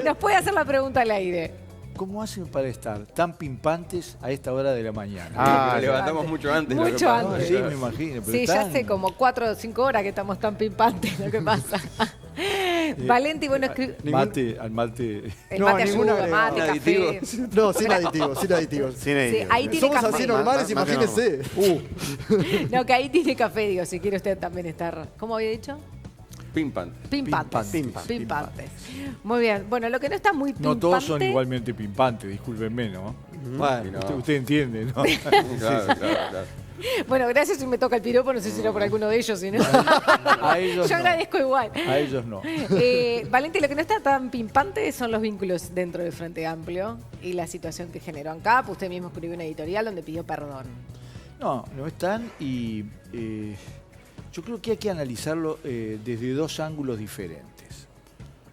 Nos puede hacer la pregunta al aire. ¿Cómo hacen para estar tan pimpantes a esta hora de la mañana? Nos levantamos mucho antes. Mucho lo que pasa. antes. Sí, me imagino. Pero Sí, ya están- hace como 4 o 5 horas que estamos tan pimpantes, lo que pasa. Valenti, bueno, Mate, al mate. el No, mate ningún ayuda, agregado. mate, Aditivo. café. No, sin aditivos, sin aditivos. Sin Sí, aditivos. ahí tiene Somos café. así normales, Mate imagínense. No, que ahí tiene café, digo, si quiere usted también estar. ¿Cómo había dicho? Pimpan. Pimpantes. Pimpantes. Pimpantes. Muy bien. Bueno, lo que no está muy pimpante. No todos son igualmente pimpantes, discúlpenme, ¿no? Bueno, Usted entiende, ¿no? Claro. Bueno, gracias si me toca el piropo, no sé si era por alguno de ellos, si no. A ellos Yo no. agradezco igual. A ellos no. Valenti, lo que no está tan pimpante son los vínculos dentro del Frente Amplio y la situación que generó ANCAP. Usted mismo escribió una editorial donde pidió perdón. No, no están y yo creo que hay que analizarlo desde dos ángulos diferentes.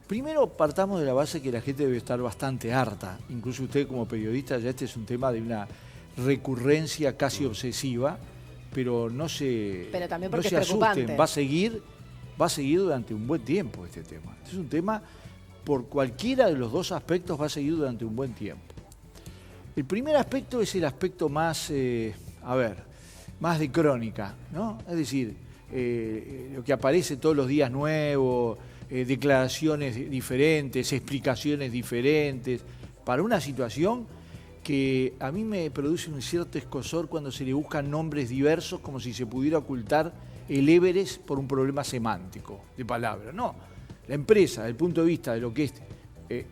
Primero, partamos de la base que la gente debe estar bastante harta. Incluso usted como periodista, ya este es un tema de una recurrencia casi obsesiva, pero no se, Pero también no porque se es preocupante. asusten, va a seguir durante un buen tiempo este tema. Es un tema, por cualquiera de los dos aspectos, va a seguir durante un buen tiempo. El primer aspecto es el aspecto más, más de crónica, ¿no? Es decir, lo que aparece todos los días nuevo, declaraciones diferentes, explicaciones diferentes, para una situación que a mí me produce un cierto escozor cuando se le buscan nombres diversos como si se pudiera ocultar el Everest por un problema semántico de palabra. No, la empresa, desde el punto de vista de lo que es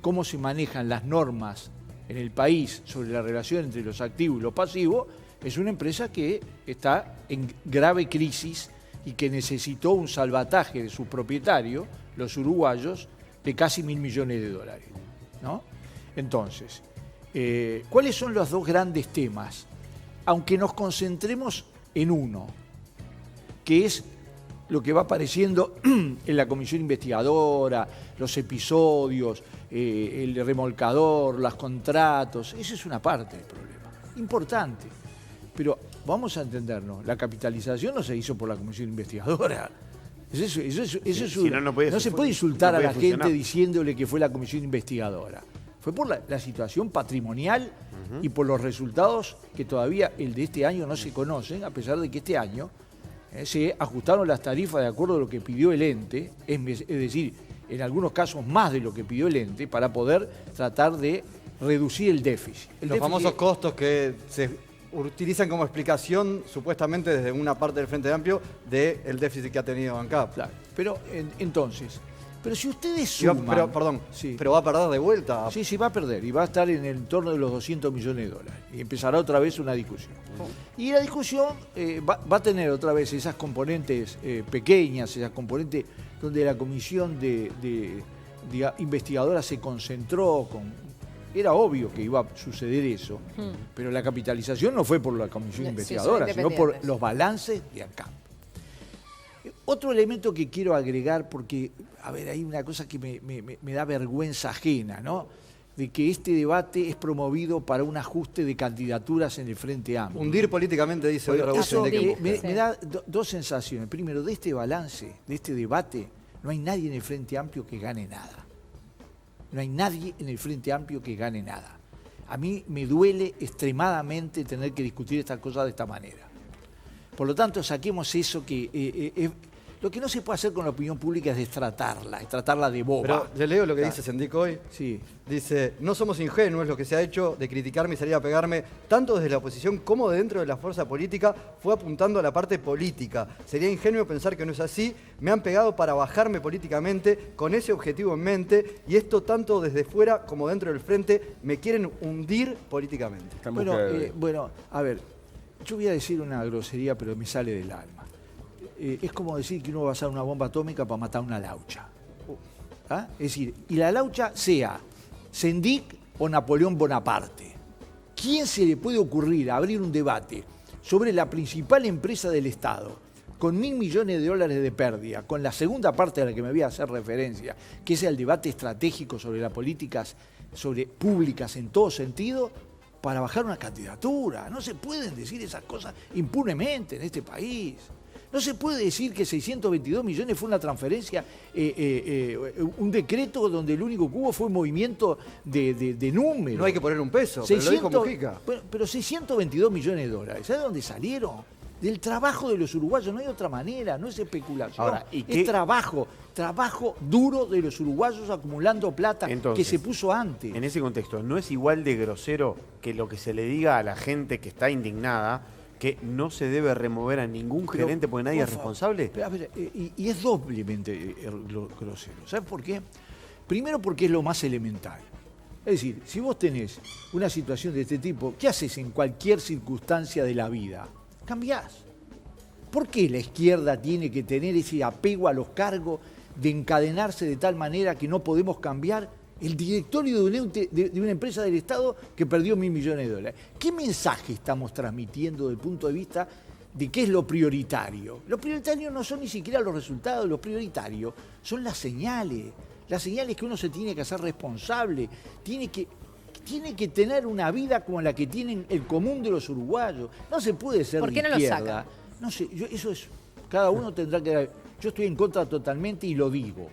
cómo se manejan las normas en el país sobre la relación entre los activos y los pasivos, es una empresa que está en grave crisis y que necesitó un salvataje de sus propietarios, los uruguayos, de casi $1.000 millones, ¿no? Entonces, ¿cuáles son los dos grandes temas? Aunque nos concentremos en uno, que es lo que va apareciendo en la comisión investigadora, los episodios, el remolcador, los contratos, esa es una parte del problema, importante. Pero vamos a entendernos, la capitalización no se hizo por la comisión investigadora. No se puede insultar a la gente diciéndole que fue la comisión investigadora. Fue por la situación patrimonial y por los resultados que todavía el de este año no se conocen, a pesar de que este año se ajustaron las tarifas de acuerdo a lo que pidió el ente, es decir, en algunos casos más de lo que pidió el ente, para poder tratar de reducir el déficit. los famosos costos que se utilizan como explicación, supuestamente desde una parte del Frente Amplio, del déficit que ha tenido ANCAP. Claro, pero entonces, pero si ustedes Y va- suman... pero, perdón, Sí. pero va a perder de vuelta. Sí, va a perder y va a estar en el entorno de los $200 millones. Y empezará otra vez una discusión. Y la discusión va a tener otra vez esas componentes pequeñas, esas componentes donde la comisión de investigadora se concentró era obvio que iba a suceder eso, pero la capitalización no fue por la comisión Sí, investigadora, son sino por independientes. los balances de ANCAP. Otro elemento que quiero agregar, porque, a ver, hay una cosa que me da vergüenza ajena, ¿no? De que este debate es promovido para un ajuste de candidaturas en el Frente Amplio. Hundir políticamente, dice hoy Raúl Eso Sendeque. me da dos sensaciones. Primero, de este balance, de este debate, no hay nadie en el Frente Amplio que gane nada. No hay nadie en el Frente Amplio que gane nada. A mí me duele extremadamente tener que discutir estas cosas de esta manera. Por lo tanto, saquemos eso que... lo que no se puede hacer con la opinión pública es tratarla de boba. Pero le leo lo que Claro. dice Sendic hoy. Sí. Dice, no somos ingenuos, lo que se ha hecho de criticarme y salir a pegarme, tanto desde la oposición como de dentro de la fuerza política, fue apuntando a la parte política. Sería ingenuo pensar que no es así. Me han pegado para bajarme políticamente, con ese objetivo en mente, y esto tanto desde fuera como dentro del frente, me quieren hundir políticamente. Está en Bueno, busca de- bueno, a ver, yo voy a decir una grosería, pero me sale del alma. Es como decir que uno va a usar una bomba atómica para matar una laucha. ¿Ah? Es decir, y la laucha sea Sendic o Napoleón Bonaparte. ¿Quién se le puede ocurrir abrir un debate sobre la principal empresa del Estado, con $1.000 millones de pérdida, con la segunda parte a la que me voy a hacer referencia, que es el debate estratégico sobre las políticas públicas en todo sentido, para bajar una candidatura? No se pueden decir esas cosas impunemente en este país. No se puede decir que 622 millones fue una transferencia, un decreto donde el único que hubo fue movimiento de números. No hay que poner un peso, pero lo dijo Mujica. Pero 622 millones de dólares, ¿sabes de dónde salieron? Del trabajo de los uruguayos, no hay otra manera, no es especulación. Ahora, es trabajo duro de los uruguayos acumulando plata. Entonces, que se puso antes. En ese contexto, ¿no es igual de grosero que lo que se le diga a la gente que está indignada que no se debe remover a ningún gerente porque nadie es responsable? Pero, a ver, y es doblemente grosero. ¿Sabes por qué? Primero porque es lo más elemental. Es decir, si vos tenés una situación de este tipo, ¿qué haces en cualquier circunstancia de la vida? Cambiás. ¿Por qué la izquierda tiene que tener ese apego a los cargos de encadenarse de tal manera que no podemos cambiar el directorio de una empresa del Estado que perdió 1.000 millones de dólares? ¿Qué mensaje estamos transmitiendo desde el punto de vista de qué es lo prioritario? Lo prioritario no son ni siquiera los resultados, lo prioritario son las señales que uno se tiene que hacer responsable, tiene que tener una vida como la que tienen el común de los uruguayos. No se puede ser ¿Por qué de no lo izquierda. sacan? No sé, eso es, cada uno tendrá que... Yo estoy en contra totalmente y lo digo.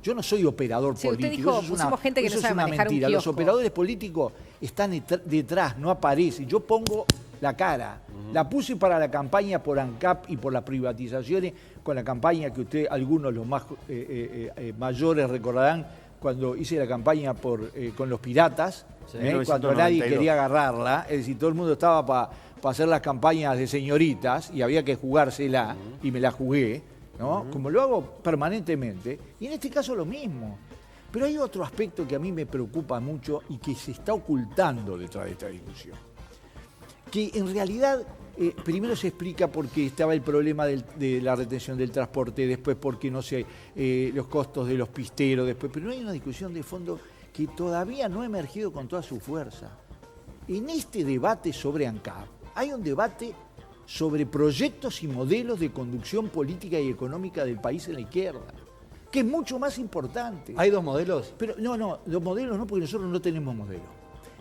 Yo no soy operador Sí, usted político. dijo, Eso es una, pusimos gente que eso no es sabe una manejar un mentira. Los kiosco. operadores políticos están detrás, no aparecen. Yo pongo la cara. La puse para la campaña por ANCAP y por las privatizaciones, con la campaña que algunos, los más mayores, recordarán, cuando hice la campaña con los piratas, Sí, cuando 1992. nadie quería agarrarla, es decir, todo el mundo estaba para hacer las campañas de señoritas y había que jugársela, y me la jugué, ¿no? Como lo hago permanentemente, y en este caso lo mismo. Pero hay otro aspecto que a mí me preocupa mucho y que se está ocultando detrás de esta discusión. Que en realidad primero se explica por qué estaba el problema de la retención del transporte, después porque no sé, los costos de los pisteros, después, pero no hay una discusión de fondo que todavía no ha emergido con toda su fuerza. En este debate sobre ANCAP hay un debate sobre proyectos y modelos de conducción política y económica del país en la izquierda, que es mucho más importante. ¿Hay dos modelos? Pero no, los modelos no, porque nosotros no tenemos modelo.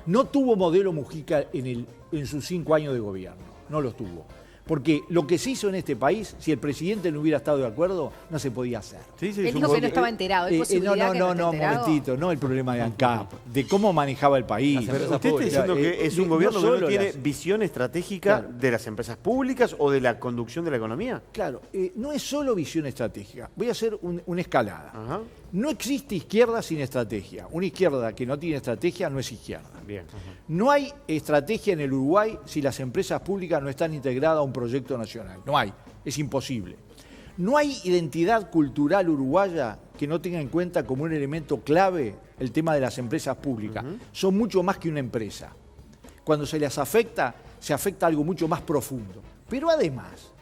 No tuvo modelo Mujica en sus 5 años de gobierno, no los tuvo. Porque lo que se hizo en este país, si el presidente no hubiera estado de acuerdo, no se podía hacer. Sí, Él dijo que no estaba enterado. ¿Hay posibilidad que no esté enterado? Momentito, no el problema de ANCAP, de cómo manejaba el país. Pero usted está diciendo que es un gobierno que no solo tiene visión estratégica Claro. de las empresas públicas o de la conducción de la economía. Claro, no es solo visión estratégica. Voy a hacer una escalada. Ajá. No existe izquierda sin estrategia. Una izquierda que no tiene estrategia no es izquierda. Bien. No hay estrategia en el Uruguay si las empresas públicas no están integradas a un proyecto nacional. No hay, es imposible. No hay identidad cultural uruguaya que no tenga en cuenta como un elemento clave el tema de las empresas públicas. Son mucho más que una empresa. Cuando se les afecta, se afecta algo mucho más profundo. Pero además,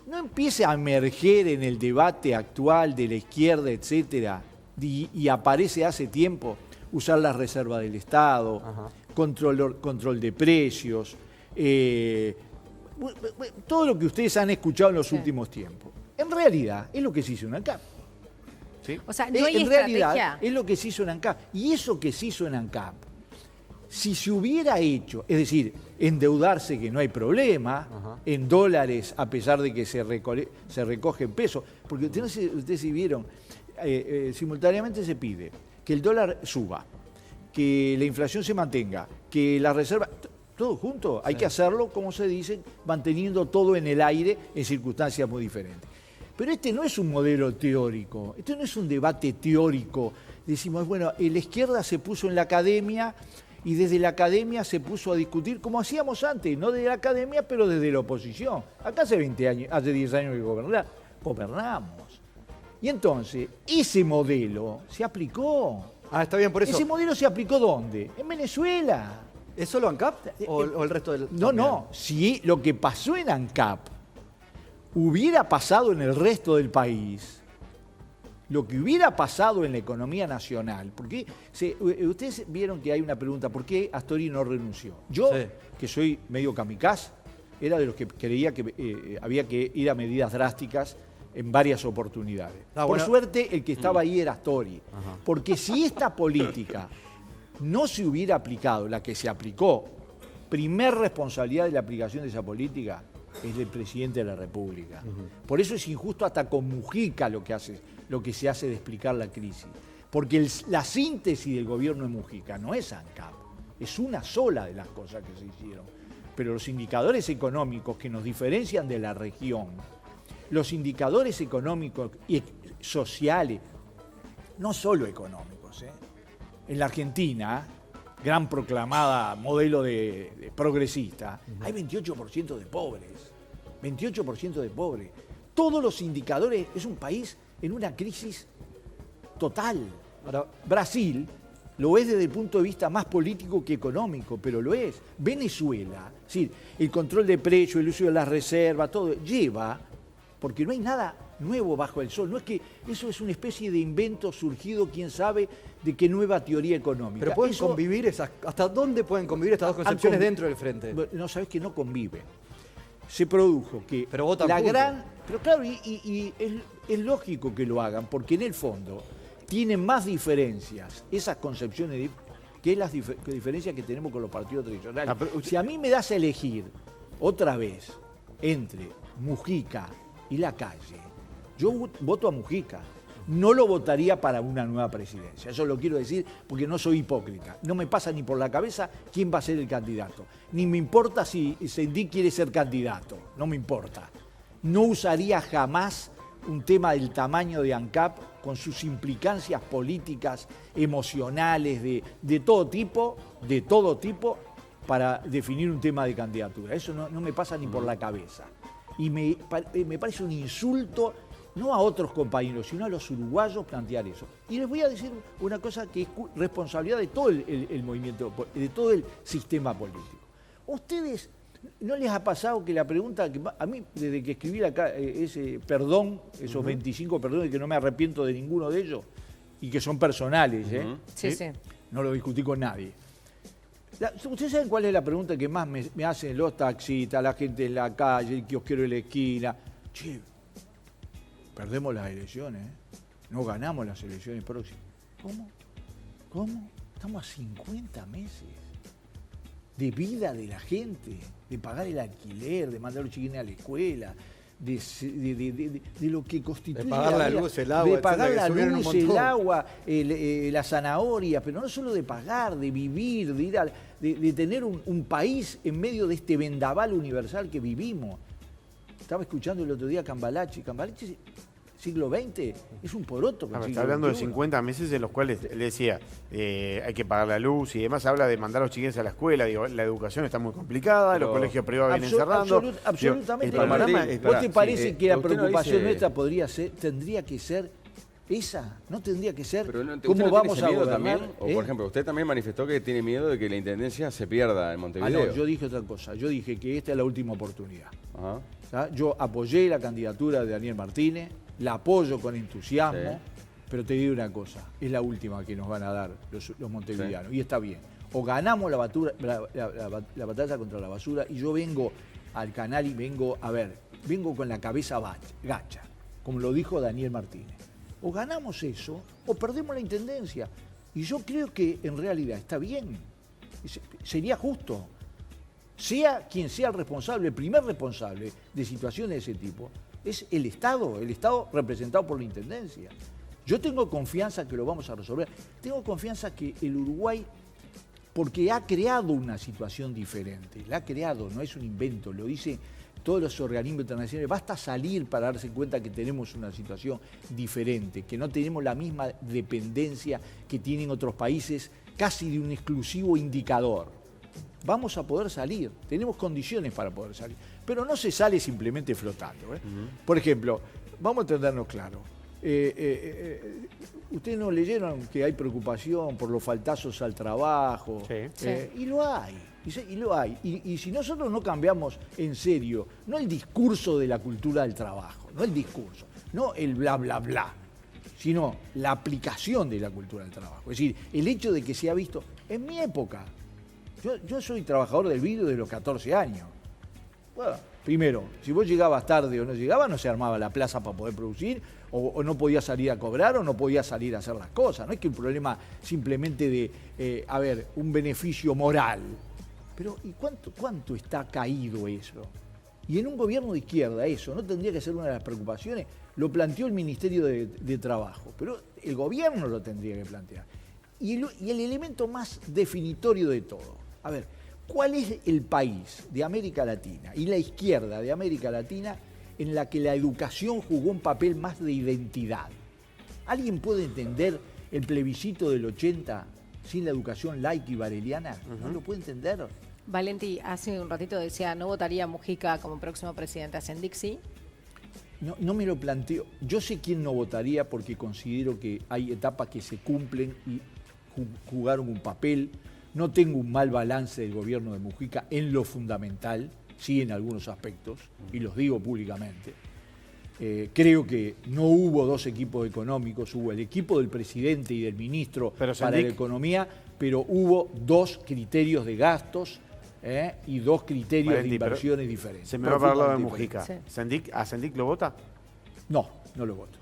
no empiece a emerger en el debate actual de la izquierda, etcétera, y aparece hace tiempo usar la reserva del Estado, control de precios, todo lo que ustedes han escuchado en los últimos tiempos. En realidad, es lo que se hizo en ANCAP. ¿Sí? O sea, no hay En realidad, estrategia. es lo que se hizo en ANCAP. Y eso que se hizo en ANCAP, si se hubiera hecho, es decir, endeudarse, que no hay problema, en dólares, a pesar de que se recoge en pesos, porque ustedes sí vieron, simultáneamente se pide que el dólar suba, que la inflación se mantenga, que la reserva, todo junto, hay que hacerlo, como se dice, manteniendo todo en el aire en circunstancias muy diferentes. Pero este no es un modelo teórico, este no es un debate teórico. Decimos, bueno, la izquierda se puso en la academia y desde la academia se puso a discutir como hacíamos antes, no desde la academia, pero desde la oposición. Acá hace 20 años, hace 10 años que gobernamos. Y entonces, ese modelo se aplicó. Ah, está bien, por eso. ¿Ese modelo se aplicó dónde? En Venezuela. ¿Es solo ANCAP o el resto del...? No, si lo que pasó en ANCAP hubiera pasado en el resto del país, lo que hubiera pasado en la economía nacional, porque ustedes vieron que hay una pregunta, ¿por qué Astori no renunció? Yo, Sí. que soy medio kamikaze, era de los que creía que había que ir a medidas drásticas en varias oportunidades. Ah, Por bueno. suerte, el que estaba ahí era Astori, porque si esta política no se hubiera aplicado, la que se aplicó, primer responsabilidad de la aplicación de esa política es del presidente de la República. Por eso es injusto hasta con Mujica lo que se hace de explicar la crisis. Porque la síntesis del gobierno de Mujica no es ANCAP, es una sola de las cosas que se hicieron. Pero los indicadores económicos que nos diferencian de la región, los indicadores económicos y sociales, no solo económicos, en la Argentina, gran proclamada modelo de progresista, hay 28% de pobres. 28% de pobres. Todos los indicadores, es un país en una crisis total. Ahora, Brasil lo es desde el punto de vista más político que económico, pero lo es. Venezuela, es decir, el control de precios, el uso de las reservas, todo, lleva, porque no hay nada nuevo bajo el sol. No es que eso es una especie de invento surgido, quién sabe, de qué nueva teoría económica. Pero pueden convivir ¿hasta dónde pueden convivir estas dos concepciones dentro del frente? No, sabes que no conviven. Se produjo que pero votan la juntos. Pero claro, y es lógico que lo hagan, porque en el fondo tienen más diferencias, esas concepciones, que las diferencias que tenemos con los partidos tradicionales. Si a mí me das a elegir otra vez entre Mujica y Lacalle, yo voto a Mujica. No lo votaría para una nueva presidencia. Eso lo quiero decir porque no soy hipócrita. No me pasa ni por la cabeza quién va a ser el candidato. Ni me importa si Sendí quiere ser candidato. No me importa. No usaría jamás un tema del tamaño de ANCAP con sus implicancias políticas, emocionales, de todo tipo, para definir un tema de candidatura. Eso no me pasa ni por la cabeza. Y me parece un insulto, no a otros compañeros, sino a los uruguayos plantear eso. Y les voy a decir una cosa que es responsabilidad de todo el movimiento, de todo el sistema político. ¿Ustedes no les ha pasado que la pregunta, que a mí desde que escribí acá ese perdón, esos 25 perdones, que no me arrepiento de ninguno de ellos, y que son personales, Sí, sí. no lo discutí con nadie. ¿Ustedes saben cuál es la pregunta que más me hacen los taxistas, la gente en la calle, el kiosquero de la esquina? Che, perdemos las elecciones, no ganamos las elecciones próximas. ¿Cómo? Estamos a 50 meses de vida de la gente, de pagar el alquiler, de mandar a los chiquines a la escuela, de lo que constituye de pagar la luz, el agua, de pagar la etcétera, luz, el agua, la zanahoria, pero no solo de pagar, de vivir, de ir de tener un país en medio de este vendaval universal que vivimos. Estaba escuchando el otro día Cambalache. Cambalache, siglo XX, es un poroto. Está hablando de 50 meses en los cuales él decía hay que pagar la luz y demás. Habla de mandar a los chiquines a la escuela. Digo, la educación está muy complicada, los colegios privados vienen cerrando. Absolutamente. Digo, el panorama ¿Vos te parece que la preocupación nuestra nuestra tendría que ser esa? ¿No tendría que ser Pero no, cómo vamos a gobernar? También, o por ejemplo, usted también manifestó que tiene miedo de que la intendencia se pierda en Montevideo. No, yo dije otra cosa. Yo dije que esta es la última oportunidad. Ajá. ¿Tá? Yo apoyé la candidatura de Daniel Martínez, la apoyo con entusiasmo, Sí. pero te digo una cosa, es la última que nos van a dar los montevideanos, y está bien. O ganamos la batalla contra la basura, y yo vengo al canal y vengo con la cabeza gacha, como lo dijo Daniel Martínez. O ganamos eso, o perdemos la intendencia. Y yo creo que en realidad está bien, sería justo. Sea quien sea el responsable, el primer responsable de situaciones de ese tipo, es el Estado representado por la Intendencia. Yo tengo confianza que lo vamos a resolver. Tengo confianza que el Uruguay, porque ha creado una situación diferente, la ha creado, no es un invento, lo dicen todos los organismos internacionales, basta salir para darse cuenta que tenemos una situación diferente, que no tenemos la misma dependencia que tienen otros países, casi de un exclusivo indicador. Vamos a poder salir, tenemos condiciones para poder salir, pero no se sale simplemente flotando. Por ejemplo, vamos a entendernos claro, ustedes no leyeron que hay preocupación por los faltazos al trabajo, y lo hay, y si nosotros no cambiamos en serio, no el discurso de la cultura del trabajo, no el discurso, no el bla bla bla, sino la aplicación de la cultura del trabajo, es decir, el hecho de que se ha visto en mi época. Yo soy trabajador del vidrio de los 14 años. Bueno, primero, si vos llegabas tarde o no llegabas, no se armaba la plaza para poder producir, o no podías salir a cobrar, o no podías salir a hacer las cosas. No es que un problema simplemente de, un beneficio moral. Pero, ¿y cuánto está caído eso? Y en un gobierno de izquierda eso no tendría que ser una de las preocupaciones. Lo planteó el Ministerio de Trabajo, pero el gobierno lo tendría que plantear. Y el elemento más definitorio de todo, a ver, ¿cuál es el país de América Latina y la izquierda de América Latina en la que la educación jugó un papel más de identidad? ¿Alguien puede entender el plebiscito del 80 sin la educación laica y bareliana? ¿No lo puede entender? Valenti, hace un ratito decía, no votaría a Mujica como próximo presidente. ¿A Sendik sí? No me lo planteo. Yo sé quién no votaría porque considero que hay etapas que se cumplen y jugaron un papel. No tengo un mal balance del gobierno de Mujica en lo fundamental, sí en algunos aspectos, y los digo públicamente. Creo que no hubo dos equipos económicos, hubo el equipo del presidente y del ministro para la economía, pero hubo dos criterios de gastos y dos criterios de inversiones diferentes. Se me va a hablar de Mujica. Sí. ¿A Sendik lo vota? No lo voto.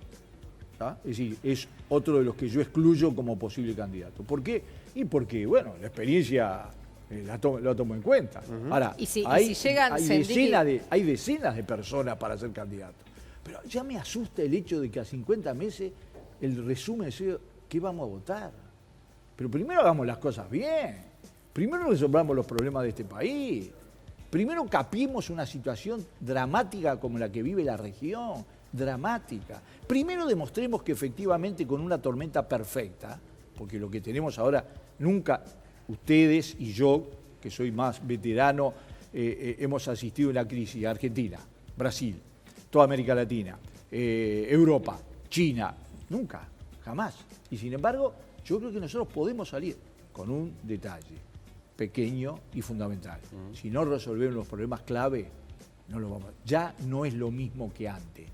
¿Ah? Es decir, es otro de los que yo excluyo como posible candidato. ¿Por qué? Y porque, bueno, la experiencia la tomo en cuenta. Ahora, hay decenas de personas para ser candidato. Pero ya me asusta el hecho de que a 50 meses el resumen sea ¿qué vamos a votar? Pero primero hagamos las cosas bien. Primero resolvamos los problemas de este país. Primero capiemos una situación dramática como la que vive la región. Dramática. Primero demostremos que efectivamente con una tormenta perfecta, porque lo que tenemos ahora, nunca ustedes y yo, que soy más veterano, hemos asistido a una crisis. Argentina, Brasil, toda América Latina, Europa, China, nunca, jamás. Y sin embargo, yo creo que nosotros podemos salir con un detalle pequeño y fundamental. Si no resolvemos los problemas clave, no lo vamos a... Ya no es lo mismo que antes.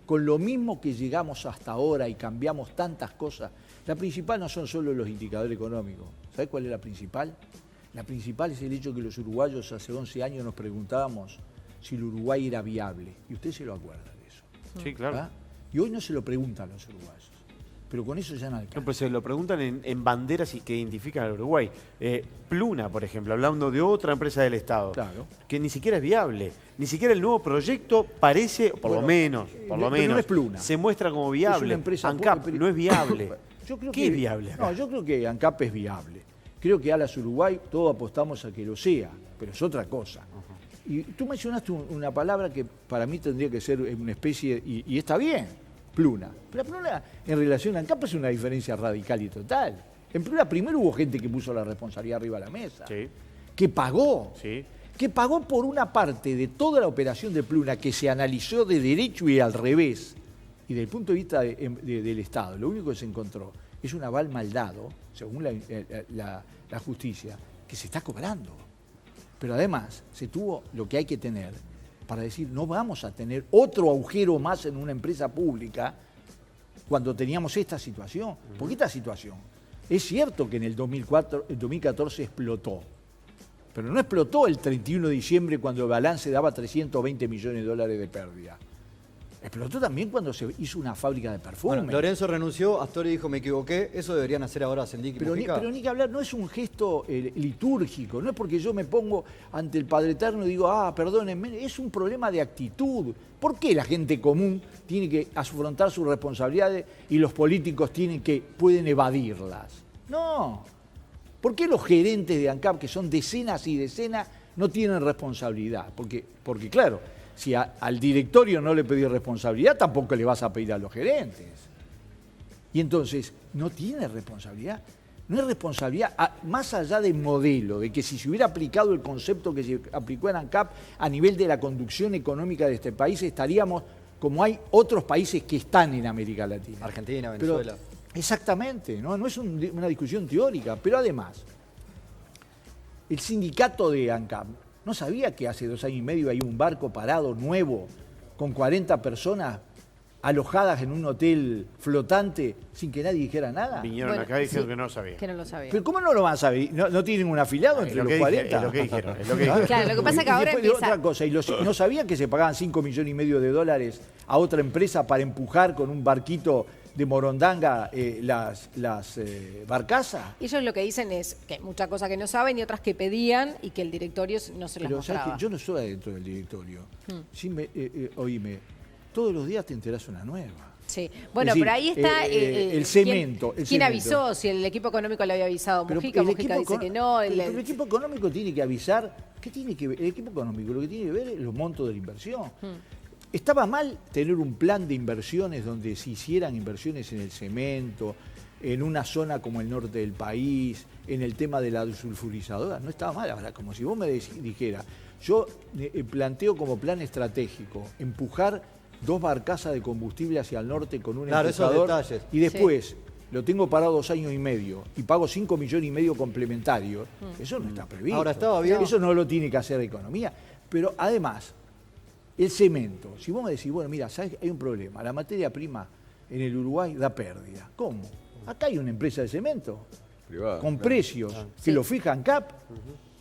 Con lo mismo que llegamos hasta ahora y cambiamos tantas cosas, la principal no son solo los indicadores económicos. ¿Sabes cuál es la principal? La principal es el hecho que los uruguayos hace 11 años nos preguntábamos si el Uruguay era viable. Y usted se lo acuerda de eso. Sí, claro. ¿Ah? Y hoy no se lo preguntan los uruguayos. Pero con eso ya no alcanza. No, pues se lo preguntan en banderas que identifican al Uruguay. Pluna, por ejemplo, hablando de otra empresa del Estado, claro, que ni siquiera es viable. Ni siquiera el nuevo proyecto parece, por lo menos, no es Pluna. Se muestra como viable. Es una empresa ANCAP no es viable. ¿Qué es viable acá? No, yo creo que ANCAP es viable. Creo que Alas Uruguay todos apostamos a que lo sea, pero es otra cosa. Y tú mencionaste una palabra que para mí tendría que ser una especie, y está bien, Pluna. Pero la Pluna en relación a ANCAP es una diferencia radical y total. En Pluna primero hubo gente que puso la responsabilidad arriba de la mesa, sí, que pagó, sí, que pagó por una parte de toda la operación de Pluna que se analizó de derecho y al revés, y desde el punto de vista del Estado, lo único que se encontró es un aval mal dado, según la justicia, que se está cobrando. Pero además se tuvo lo que hay que tener para decir, no vamos a tener otro agujero más en una empresa pública cuando teníamos esta situación. Porque esta situación, es cierto que en el 2014 explotó, pero no explotó el 31 de diciembre cuando el balance daba 320 millones de dólares de pérdida. Explotó también cuando se hizo una fábrica de perfume. Bueno, Lorenzo renunció, Astori dijo me equivoqué, eso deberían hacer ahora Sendik y Mujica. Pero ni que hablar, no es un gesto litúrgico, no es porque yo me pongo ante el Padre Eterno y digo, perdónenme, es un problema de actitud. ¿Por qué la gente común tiene que afrontar sus responsabilidades y los políticos pueden evadirlas? No. ¿Por qué los gerentes de ANCAP, que son decenas y decenas, no tienen responsabilidad? Porque claro, si al directorio no le pedís responsabilidad, tampoco le vas a pedir a los gerentes. Y entonces, no tiene responsabilidad. No es responsabilidad, más allá del modelo, de que si se hubiera aplicado el concepto que se aplicó en ANCAP a nivel de la conducción económica de este país, estaríamos como hay otros países que están en América Latina. Argentina, Venezuela. Exactamente, no es una discusión teórica, pero además, el sindicato de ANCAP no sabía que hace 2 años y medio hay un barco parado nuevo con 40 personas alojadas en un hotel flotante sin que nadie dijera nada. Vinieron acá y dijeron que no lo sabían. Que no lo sabían. Pero ¿cómo no lo van a saber? ¿No tienen un afiliado entre los 40? Es lo que dijeron. Claro, lo que pasa es que ahora empieza... Otra cosa, no sabían que se pagaban $5,5 millones de dólares a otra empresa para empujar con un barquito de Morondanga las barcazas. Ellos lo que dicen es que hay muchas cosas que no saben y otras que pedían y que el directorio no se las Pero ¿sabes mostraba. qué? Yo no soy adentro del directorio. Oíme, todos los días te enterás una nueva. Sí, bueno, Es decir, pero ahí está el cemento. ¿Quién avisó? Si el equipo económico le había avisado Pero Mujica, el Mujica equipo dice que no. pero el equipo económico tiene que avisar. ¿Qué tiene que ver? El equipo económico lo que tiene que ver es los montos de la inversión. Estaba mal tener un plan de inversiones donde se hicieran inversiones en el cemento, en una zona como el norte del país, en el tema de la sulfurizadora. No estaba mal. Ahora, como si vos me dijeras, yo planteo como plan estratégico empujar 2 barcazas de combustible hacia el norte con un Claro, esos empujador, detalles. y después lo tengo parado 2 años y medio y pago 5,5 millones complementarios. Eso no está previsto. Ahora, estaba bien. Eso no lo tiene que hacer economía. Pero además, el cemento, si vos me decís, bueno, mira, ¿sabes? Hay un problema. La materia prima en el Uruguay da pérdida. ¿Cómo? Acá hay una empresa de cemento Privada, con claro. precios que Sí. lo fijan CAP,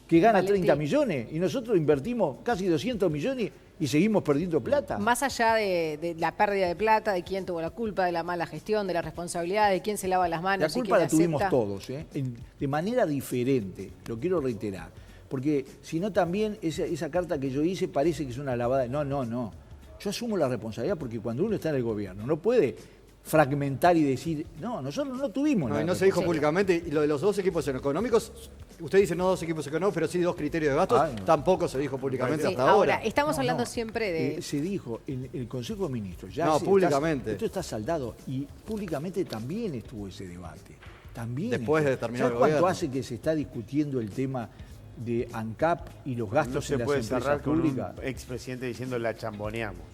que gana Valentín. 30 millones y nosotros invertimos casi 200 millones y seguimos perdiendo plata. Más allá de la pérdida de plata, de quién tuvo la culpa, de la mala gestión, de la responsabilidad, de quién se lava las manos. La y culpa quién la tuvimos acepta. todos, de manera diferente, lo quiero reiterar. Porque si no también esa carta que yo hice parece que es una lavada. No. Yo asumo la responsabilidad porque cuando uno está en el gobierno no puede fragmentar y decir, no, nosotros no tuvimos No, la y no se dijo responsabilidad. públicamente. Y lo de los 2 equipos económicos, usted dice no 2 equipos económicos, pero sí 2 criterios de gastos, Ay, no. tampoco se dijo públicamente Sí, hasta ahora. estamos No, hablando no. siempre de... Se dijo en el Consejo de Ministros. No, públicamente. Esto está saldado y públicamente también estuvo ese debate. También. Después de estuvo. terminar ¿Sabes el cuánto gobierno? hace que se está discutiendo el tema de ANCAP y los gastos No se en las puede empresas cerrar con un públicas? expresidente diciendo la chamboneamos.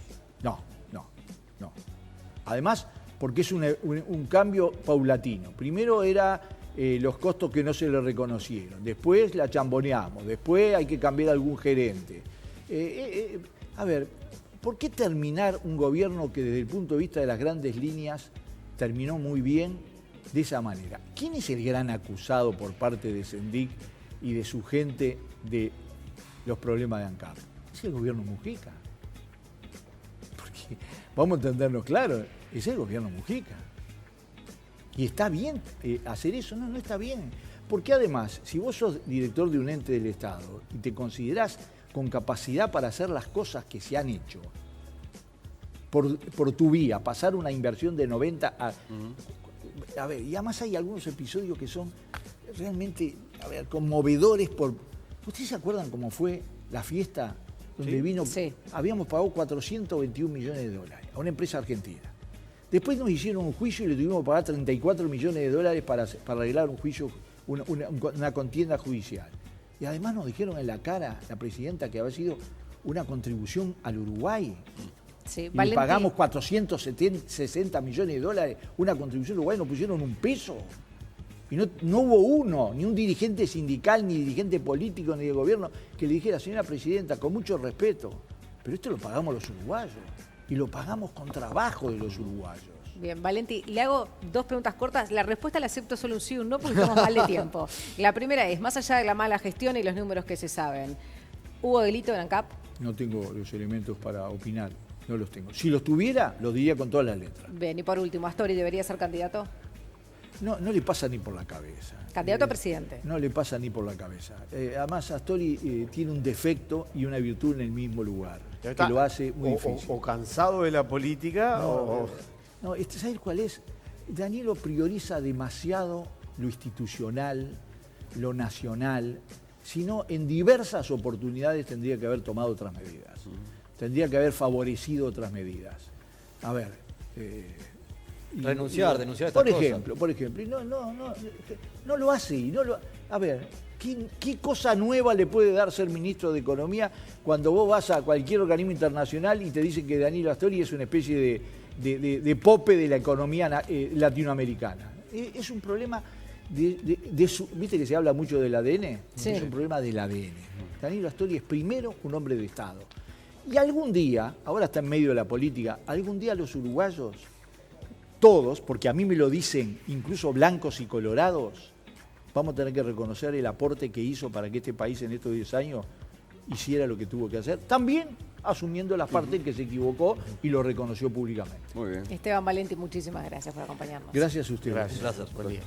No. Además, porque es un cambio paulatino. Primero era los costos que no se le reconocieron, después la chamboneamos, después hay que cambiar algún gerente. A ver, ¿por qué terminar un gobierno que desde el punto de vista de las grandes líneas terminó muy bien de esa manera? ¿Quién es el gran acusado por parte de Sendic y de su gente de los problemas de ANCAP? Es el gobierno Mujica. Porque, vamos a entendernos claro, es el gobierno Mujica. ¿Y está bien hacer eso? No está bien. Porque además, si vos sos director de un ente del Estado y te considerás con capacidad para hacer las cosas que se han hecho, por tu vía, pasar una inversión de 90 a... A ver, y además hay algunos episodios que son realmente, conmovedores por... ¿Ustedes se acuerdan cómo fue la fiesta donde vino? Sí. Habíamos pagado 421 millones de dólares a una empresa argentina. Después nos hicieron un juicio y le tuvimos que pagar 34 millones de dólares para arreglar un juicio, una contienda judicial. Y además nos dijeron en la cara la presidenta que había sido una contribución al Uruguay. Sí, Y Valentín, pagamos 460 millones de dólares, una contribución al Uruguay, nos pusieron un peso. Y no hubo uno, ni un dirigente sindical, ni dirigente político, ni de gobierno, que le dijera, señora presidenta, con mucho respeto, pero esto lo pagamos los uruguayos. Y lo pagamos con trabajo de los uruguayos. Bien, Valenti, le hago 2 preguntas cortas. La respuesta la acepto solo un sí o un no porque estamos mal de tiempo. La primera es, más allá de la mala gestión y los números que se saben, ¿hubo delito en ANCAP? No tengo los elementos para opinar, no los tengo. Si los tuviera, los diría con todas las letras. Bien, y por último, ¿Astori debería ser candidato? No le pasa ni por la cabeza. Candidato a presidente. No le pasa ni por la cabeza. Además, Astori tiene un defecto y una virtud en el mismo lugar, que lo hace muy difícil. O cansado de la política No, ¿sabes cuál es? Danilo prioriza demasiado lo institucional, lo nacional, sino en diversas oportunidades tendría que haber tomado otras medidas. Tendría que haber favorecido otras medidas. A ver... Renunciar, denunciar estas por cosas. ejemplo, y no lo hace. A ver, ¿qué cosa nueva le puede dar ser ministro de Economía cuando vos vas a cualquier organismo internacional y te dicen que Danilo Astori es una especie de pope de la economía latinoamericana? Es un problema ¿viste que se habla mucho del ADN? Sí. Es un problema del ADN. Danilo Astori es primero un hombre de Estado. Y algún día, ahora está en medio de la política, algún día los uruguayos, todos, porque a mí me lo dicen incluso blancos y colorados, vamos a tener que reconocer el aporte que hizo para que este país en estos 10 años hiciera lo que tuvo que hacer. También asumiendo la parte en que se equivocó y lo reconoció públicamente. Muy bien. Esteban Valenti, muchísimas gracias por acompañarnos. Gracias a ustedes. Gracias. Buen día.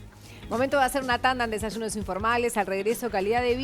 Momento de hacer una tanda en Desayunos Informales. Al regreso, calidad de vida.